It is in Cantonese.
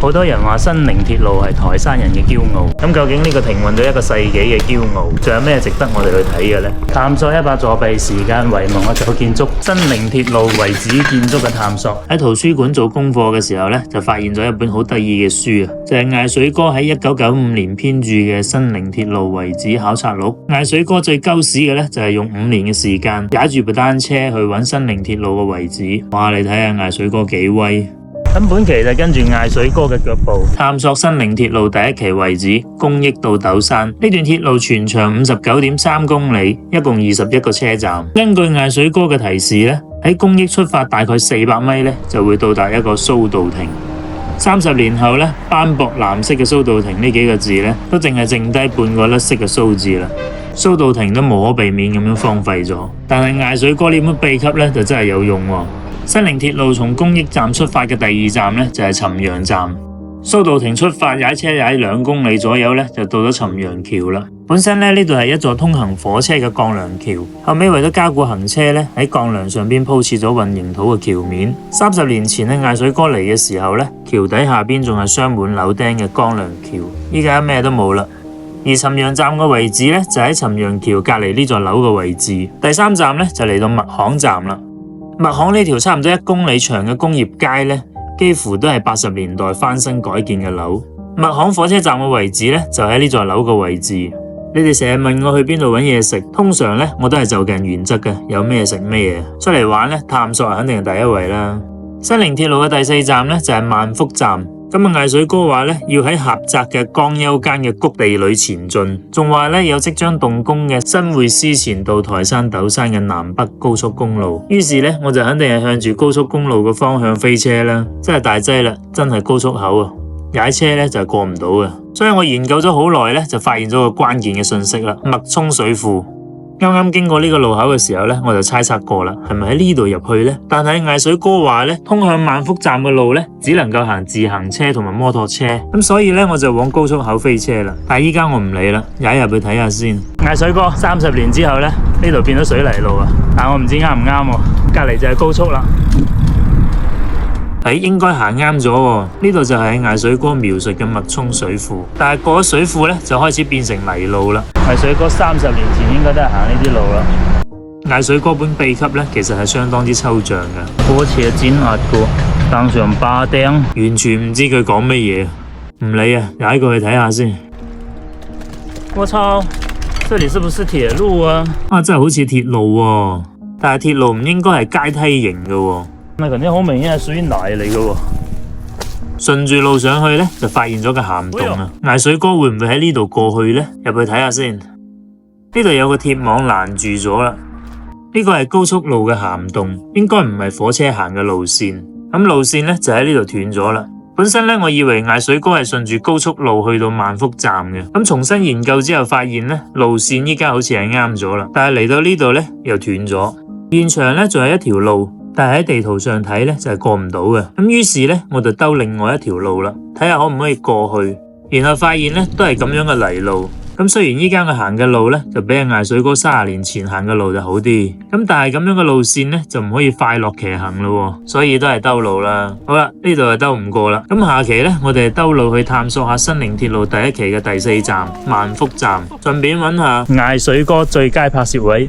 好多人話新寧鐵路係台山人嘅驕傲，咁究竟呢個停運咗1個世紀嘅驕傲，仲有咩值得我哋去睇嘅呢？探索100座幣時間遺忘嘅舊建築，新寧鐵路遺址建築嘅探索。喺圖書館做功課嘅時候呢，就發現咗一本好得意嘅書啊，就係艾水哥喺1995年編著嘅《新寧鐵路遺址考察錄》。艾水哥最鳩屎嘅呢，就係用5年嘅時間，踩住部單車去揾新寧鐵路嘅遺址。哇！你睇下艾水哥幾威！咁本期就跟住艾水哥嘅腳步，探索新寧鐵路第1期遺址公益到斗山。呢段鐵路全長59.3公里，一共21個車站。根據艾水哥嘅提示呢，喺公益出發大概400米呢，就會到達一個蘇道亭。30年後呢，斑駁藍色嘅蘇道亭呢幾個字呢，都淨係剩低半個甩色嘅蘇字啦。蘇道亭都無可避免咁樣荒廢咗，但係艾水哥呢本秘笈呢，就真係有用喎。新寧鐵路從公益站出發嘅第2站呢，就係尋陽站。蘇道亭出發踩車踩2公里左右呢，就到咗尋陽橋啦。本身呢度係一座通行火車嘅鋼梁橋，後尾為咗加固行車呢，喺鋼梁上邊鋪設咗混凝土嘅橋面。30年前喺艾水哥嚟嘅時候呢，橋底下邊仲係鑲滿柳釘嘅鋼梁橋，依家咩都冇啦。而尋陽站嘅位置呢，就喺尋陽橋隔籬呢座樓嘅位置。第3站呢，就嚟到麥行站啦。麥行呢條差唔多1公里長嘅工業街呢，幾乎都係80年代翻新改建嘅樓。麥行火車站嘅位置呢，就喺呢座樓嘅位置。你哋成日問我去邊度揾嘢食，通常呢，我都係就近原則嘅，有咩食咩嘢。出嚟玩呢，探索肯定係第一位啦。新寧鐵路嘅第4站呢，就係萬福站。咁啊，艾水哥話呢，要喺狹窄嘅江丘間嘅谷地裏前進，仲話呢，有即將動工嘅新會師前到台山斗山嘅南北高速公路。於是呢，我就肯定係向住高速公路嘅方向飛車啦。真係大劑啦，真係高速口啊！踩車呢，就係過唔到嘅。所以我研究咗好耐呢，就發現咗個關鍵嘅信息啦。脈沖水庫。啱啱經過呢個路口嘅時候呢，我就猜測過啦，係咪喺呢度入去呢？但係艾水哥話呢，通向萬福站嘅路呢，只能夠行自行車同埋摩托車，咁所以呢，我就往高速口飛車啦。但係依家我唔理啦，踩入去睇下先。艾水哥30年之後呢，呢度變咗水泥路啊，但我唔知啱唔啱喎，隔籬就係高速啦。應該行啱咗喎，呢度就係艾水哥描述嘅脈沖水庫，但係過咗水庫呢，就開始變成泥路啦。艾水哥30年前應該都係行呢啲路啦。艾水哥本秘笈呢，其實係相當之抽象嘅。火車進壓過，登上巴頂，完全唔知佢講乜嘢。唔理啊，踩過去睇下先。我操，這裡是不是鐵路啊？真係好似鐵路喎，但係鐵路唔應該係階梯型嘅喎。那肯定好明顯係屬於泥嚟嘅喎。順住路上去呢，就發現咗個涵洞啊！艾水哥會唔會喺呢度過去呢？入去睇下先。呢度有個鐵網攔住咗啦。呢個係高速路嘅涵洞，應該唔係火車行嘅路線。咁路線呢，就喺呢度斷咗啦。本身呢，我以為艾水哥係順住高速路去到萬福站嘅。咁重新研究之後發現呢，路線依家好似係啱咗啦。但係嚟到呢度呢，又斷咗。現場呢，仲有一條路。但係喺地圖上睇呢，就係過唔到嘅，咁於是呢，我就兜另外一條路啦，睇下可唔可以過去，然後發現呢，都係咁樣嘅泥路。咁雖然依家我行嘅路呢，就比艾水哥30年前行嘅路就好啲，咁但係咁樣嘅路線呢，就唔可以快樂騎行咯，所以都係兜路啦。好啦，呢度就兜唔過啦。咁下期呢，我哋兜路去探索下新寧鐵路第1期嘅第4站萬福站，順便揾下艾水哥最佳拍攝位。